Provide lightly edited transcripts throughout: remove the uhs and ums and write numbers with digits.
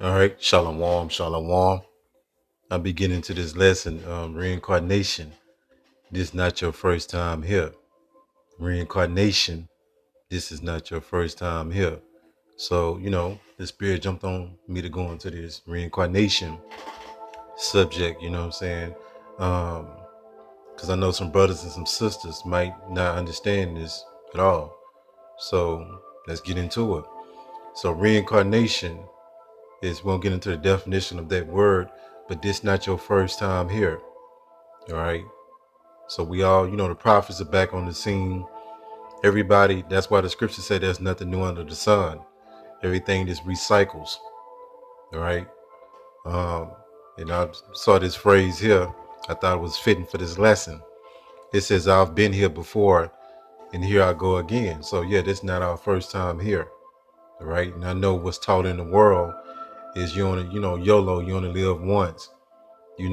All right, shalom, shalom. I'll be getting into this lesson, reincarnation. This is not your first time here. Reincarnation, this is not your first time here. So, the spirit jumped on me to go into this reincarnation subject, you know what I'm saying? Because I know some brothers and some sisters might not understand this at all. So let's get into it. So reincarnation is, we'll get into the definition of that word, but this not your first time here. All right. So we all, the prophets are back on the scene. Everybody, that's why the scripture said there's nothing new under the sun. Everything just recycles. All right. Um, and I saw this phrase here. I thought it was fitting for this lesson. It says, I've been here before and here I go again. So yeah, this is not our first time here. All right. And I know what's taught in the world is you only, YOLO, you only live once.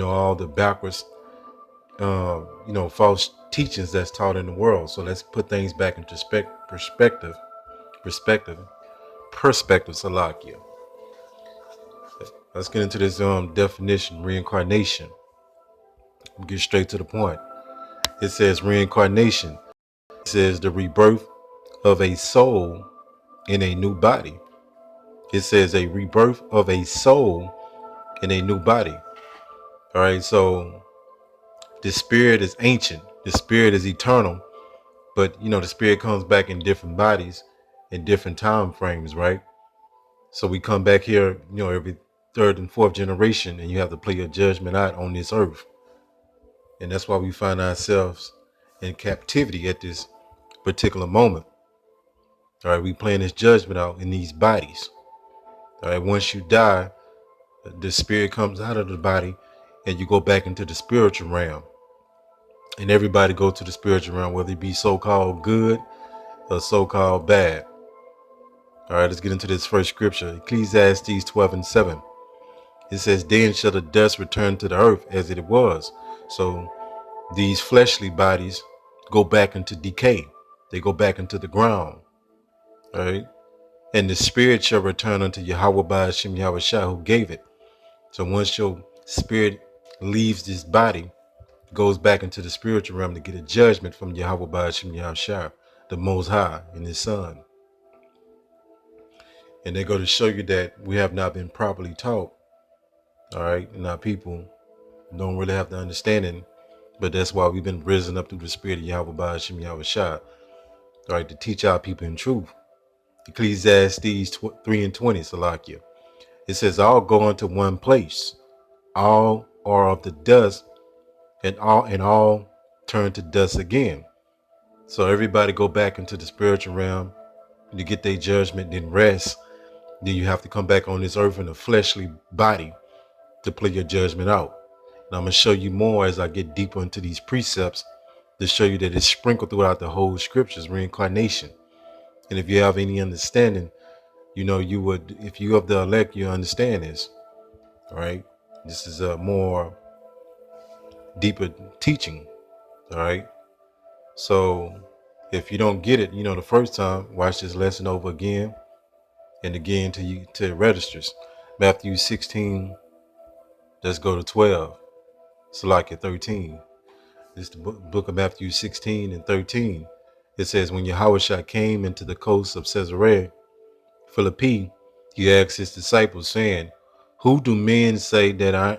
All the backwards false teachings that's taught in the world. So let's put things back into perspective, Salakia. Let's get into this definition, reincarnation. We'll get straight to the point. It says reincarnation. It says the rebirth of a soul in a new body. It says a rebirth of a soul in a new body. All right, so the spirit is ancient. The spirit is eternal. But, the spirit comes back in different bodies in different time frames, right? So we come back here, every third and fourth generation, and you have to play your judgment out on this earth. And that's why we find ourselves in captivity at this particular moment. All right, we playing this judgment out in these bodies. All right, once you die, the spirit comes out of the body and you go back into the spiritual realm. And everybody go to the spiritual realm, whether it be so-called good or so-called bad. All right, let's get into this first scripture. Ecclesiastes 12:7. It says, then shall the dust return to the earth as it was. So these fleshly bodies go back into decay. They go back into the ground. All right. And the spirit shall return unto Yahweh by Hashem Yahweh Shah, who gave it. So once your spirit leaves this body, goes back into the spiritual realm to get a judgment from Yahweh by Hashem Yahweh Shah, the Most High and his son. And they go to show you that we have not been properly taught. All right. And our people don't really have the understanding, but that's why we've been risen up through the spirit of Yahweh by Hashem Yahweh Shah. All right. To teach our people in truth. Ecclesiastes 3:20, Salakia. It says, all go unto one place. All are of the dust, and all turn to dust again. So everybody go back into the spiritual realm to get their judgment, then rest. Then you have to come back on this earth in a fleshly body to play your judgment out. And I'm going to show you more as I get deeper into these precepts to show you that it's sprinkled throughout the whole scriptures, reincarnation. And if you have any understanding, you would, if you of the elect, you understand this. All right. This is a more deeper teaching. All right. So if you don't get it, the first time, watch this lesson over again and again till it registers. Matthew 16, let's go to 12. Salakia 13. This is the book of Matthew 16:13. It says, when Yahushua came into the coast of Caesarea Philippi, he asked his disciples, saying, who do men say that I,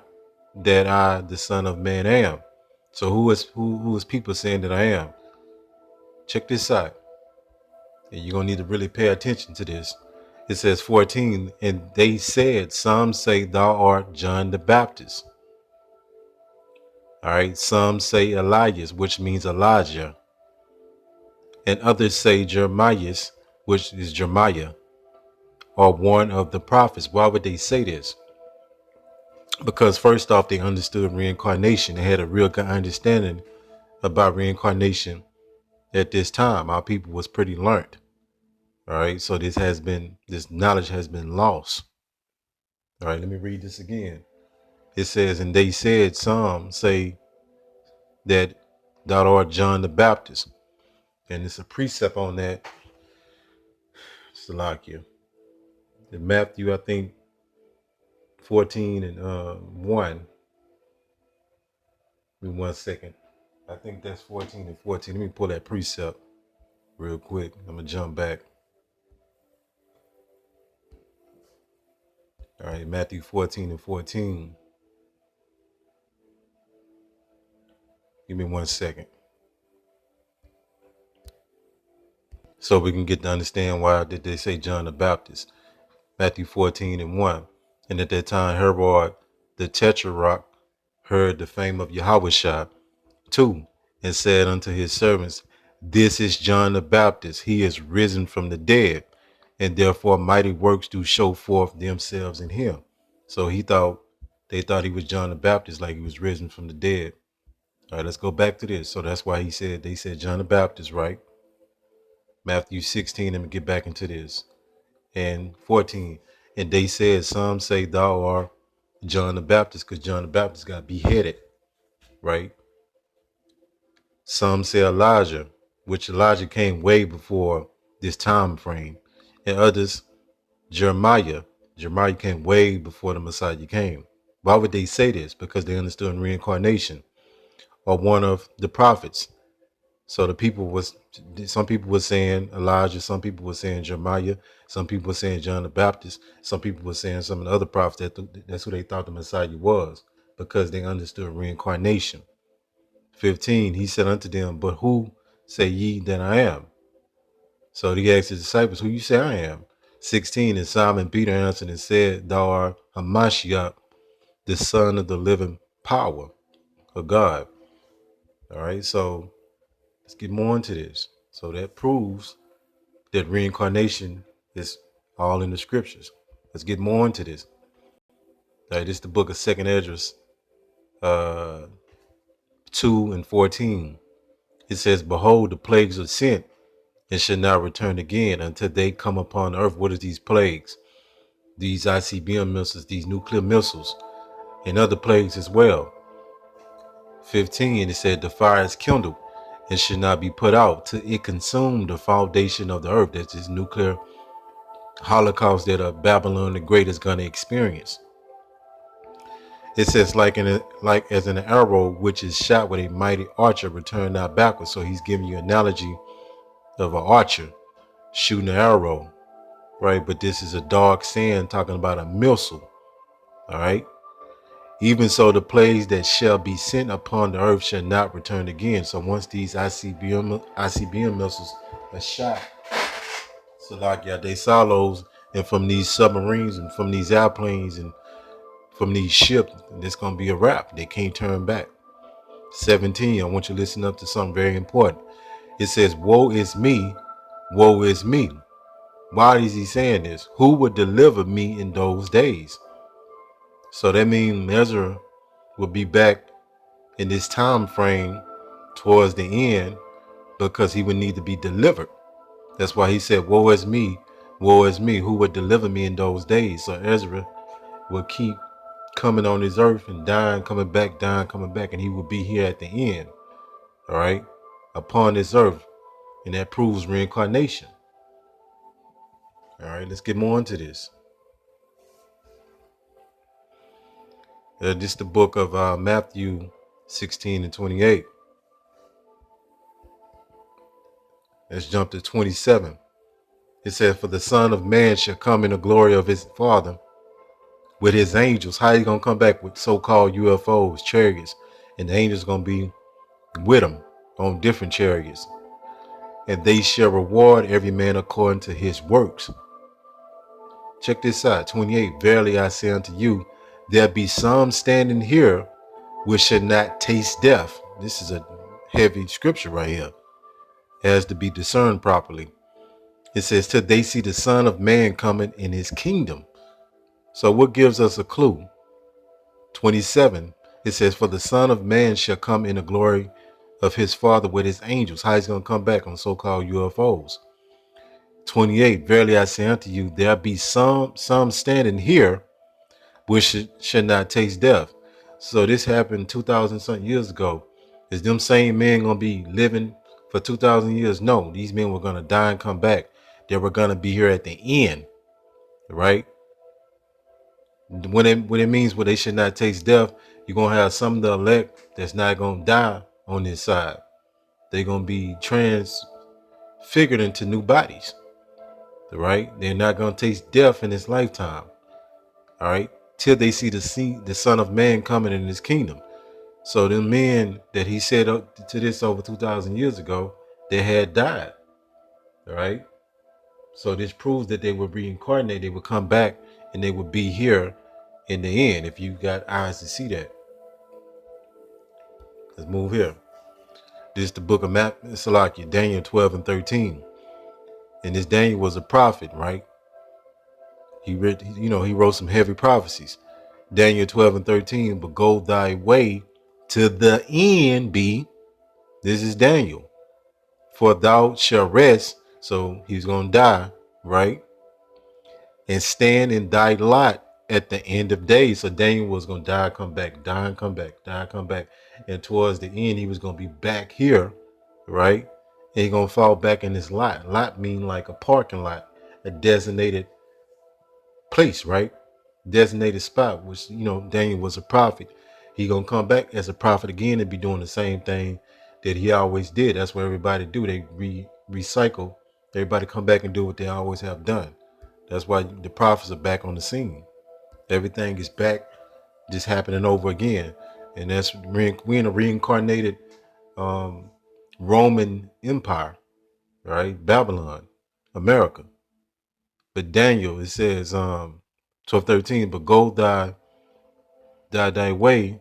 the Son of Man, am? So who is people saying that I am? Check this out. And you're going to need to really pay attention to this. It says 14, and they said, some say thou art John the Baptist. All right. Some say Elias, which means Elijah. And others say Jeremiah, which is Jeremiah, or one of the prophets. Why would they say this? Because first off, they understood reincarnation. They had a real good understanding about reincarnation at this time. Our people was pretty learned. All right. So this knowledge has been lost. All right. Let me read this again. It says, and they said, some say that thou art John the Baptist. And it's a precept on that. Salakia. In Matthew, I think 14 and 1. Give me 1 second. I think that's 14 and 14. Let me pull that precept real quick. I'm going to jump back. All right, Matthew 14 and 14. Give me 1 second. So we can get to understand why did they say John the Baptist. Matthew 14 and 1. And at that time, Herod the Tetrarch heard the fame of Yahushua too, and said unto his servants, this is John the Baptist. He is risen from the dead, and therefore mighty works do show forth themselves in him. So they thought he was John the Baptist, like he was risen from the dead. All right, let's go back to this. So that's why they said John the Baptist, right? Matthew 16, let me get back into this. And 14. And they said, some say thou art John the Baptist, because John the Baptist got beheaded, right? Some say Elijah, which Elijah came way before this time frame. And others, Jeremiah. Jeremiah came way before the Messiah came. Why would they say this? Because they understood reincarnation, or one of the prophets. So some people were saying Elijah, some people were saying Jeremiah, some people were saying John the Baptist, some people were saying some of the other prophets. That's who they thought the Messiah was, because they understood reincarnation. 15, he said unto them, but who say ye that I am? So he asked his disciples, who you say I am? 16, and Simon Peter answered and said, thou art Hamashiach, the son of the living power of God. All right, so let's get more into this. So that proves that reincarnation is all in the scriptures. Let's get more into this. All right, this is the book of 2nd Esdras 2 and 14. It says, behold, the plagues are sent and shall not return again until they come upon earth. What are these plagues? These ICBM missiles, these nuclear missiles, and other plagues as well. 15, it said, the fire is kindled and should not be put out till it consume the foundation of the earth. That's this nuclear holocaust that Babylon the Great is going to experience. It says, like as an arrow which is shot with a mighty archer, return not backwards. So he's giving you an analogy of an archer shooting an arrow, right? But this is a dark saying talking about a missile. All right. Even so, the plagues that shall be sent upon the earth shall not return again. So once these ICBM missiles are shot, so like they silos, and from these submarines and from these airplanes and from these ships, it's gonna be a wrap. They can't turn back. 17. I want you to listen up to something very important. It says, "Woe is me, woe is me." Why is he saying this? Who would deliver me in those days? So that means Ezra will be back in this time frame towards the end, because he would need to be delivered. That's why he said, woe is me, who would deliver me in those days? So Ezra will keep coming on this earth and dying, coming back, and he will be here at the end, all right, upon this earth. And that proves reincarnation. All right, let's get more into this. This is the book of Matthew 16 and 28. Let's jump to 27. It says, for the Son of Man shall come in the glory of his Father with his angels. How you gonna come back with so-called UFOs, chariots, and the angels gonna be with him on different chariots, and they shall reward every man according to his works. Check this out. 28. Verily I say unto you, there be some standing here which shall not taste death. This is a heavy scripture right here. It has to be discerned properly. It says, till they see the Son of Man coming in his kingdom. So what gives us a clue? 27. It says, for the Son of Man shall come in the glory of his Father with his angels. How he's going to come back on so-called UFOs. 28. Verily I say unto you, there be some standing here which should not taste death. So this happened 2,000 something years ago. Is them same men going to be living for 2,000 years? No, these men were going to die and come back. They were going to be here at the end, right? When it means they should not taste death, you're gonna have some of the elect that's not gonna die on this side. They're gonna be transfigured into new bodies. Right? They're not gonna taste death in this lifetime. All right, till they see the Son of Man coming in His kingdom. So the men that He said up to this over 2,000 years ago, they had died. All right. So this proves that they would reincarnate. They would come back and they would be here in the end. If you got eyes to see that, let's move here. This is the book of Salakia, Daniel 12 and 13. And this Daniel was a prophet, right? He read, he wrote some heavy prophecies. Daniel 12 and 13, but go thy way to the end be. This is Daniel. For thou shalt rest. So he's going to die, right? And stand in thy lot at the end of days. So Daniel was going to die, come back, die and come back, die, come back. And towards the end, he was going to be back here, right? And he's going to fall back in his lot. Lot mean like a parking lot, a designated place, right? Designated spot, which, Daniel was a prophet. He going to come back as a prophet again and be doing the same thing that he always did. That's what everybody do. They recycle. Everybody come back and do what they always have done. That's why the prophets are back on the scene. Everything is back, just happening over again. And that's we're in a reincarnated Roman Empire, right? Babylon, America. But Daniel, it says 12:13, but go thy way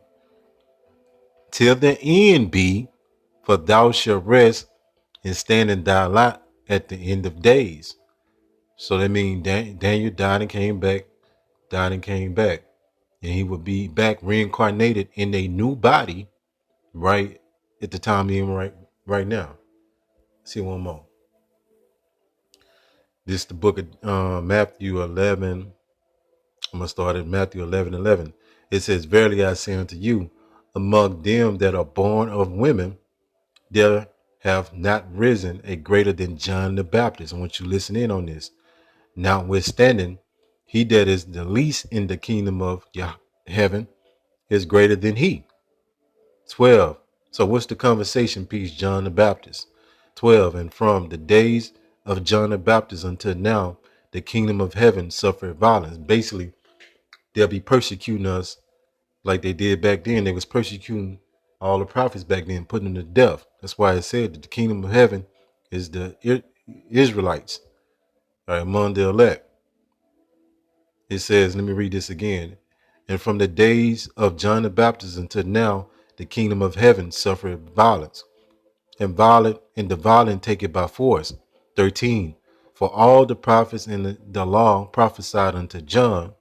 till the end be, for thou shalt rest and stand in thy lot at the end of days. So that means Daniel died and came back, died and came back. And he would be back reincarnated in a new body, right at the time he in right now. See one more. This is the book of Matthew 11. I'm gonna start at Matthew 11:11. It says, "Verily I say unto you, among them that are born of women, there have not risen a greater than John the Baptist." I want you to listen in on this. Notwithstanding, he that is the least in the kingdom of heaven is greater than he. 12. So what's the conversation piece? John the Baptist. 12. And from the days of John the Baptist until now, the kingdom of heaven suffered violence. Basically, they'll be persecuting us like they did back then. They was persecuting all the prophets back then, putting them to death. That's why it said that the kingdom of heaven is the Israelites, right, among the elect. It says, let me read this again. And from the days of John the Baptist until now, the kingdom of heaven suffered violence, and the violent take it by force. 13. For all the prophets in the law prophesied unto John.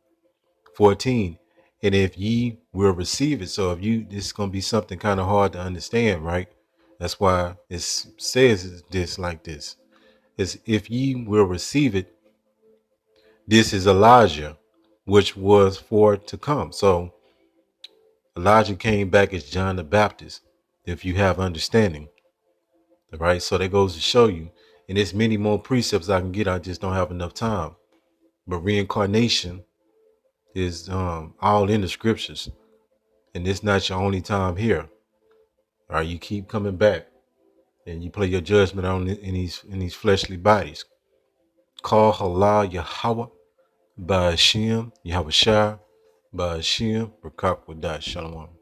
14. And if ye will receive it. So this is going to be something kind of hard to understand, right? That's why it says this like this. It's if ye will receive it, this is Elijah, which was for to come. So Elijah came back as John the Baptist, if you have understanding. All right, so that goes to show you. And there's many more precepts I can get. I just don't have enough time. But reincarnation is all in the scriptures. And it's not your only time here. All right, you keep coming back and you play your judgment on in these fleshly bodies. Call halal Yahweh, Ba'ashim, Yahweh Shah, Ba'ashim, Rakak Wadah, Shalom.